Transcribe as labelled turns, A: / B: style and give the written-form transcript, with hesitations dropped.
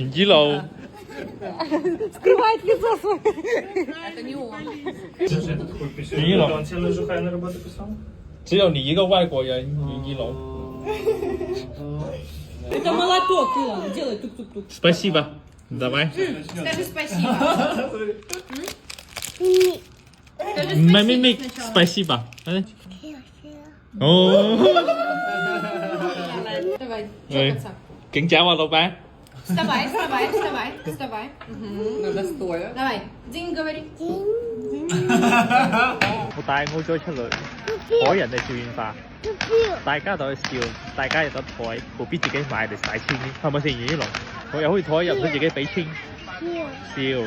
A: 袁一龙，
B: Скрывает лицо свое.
C: Это не он.
A: 袁一龙，
D: цілу шукайну роботу писав?
A: 只有你一个外国人，袁一龙。
B: Это молоток, Илон. Делай тук-тук-тук.
A: Спасибо. Давай.
C: Скажи спасибо. Скажи
A: Мамимик,
C: спасибо
A: спасибо.
C: сначала.
A: О,
C: Давай,
A: Ой.
C: чокаться.
A: kính chào老板.
C: Вставай, вставай, вставай, вставай.
B: Надо стоя.
C: Давай, Дин говори.
A: 我帶澳洲出嚟，海人嘅照演化，大家都去笑，大家有得台，何必自己買嚟使錢呢？係咪先？袁一龍，我又可以台，又唔使自己俾錢，笑。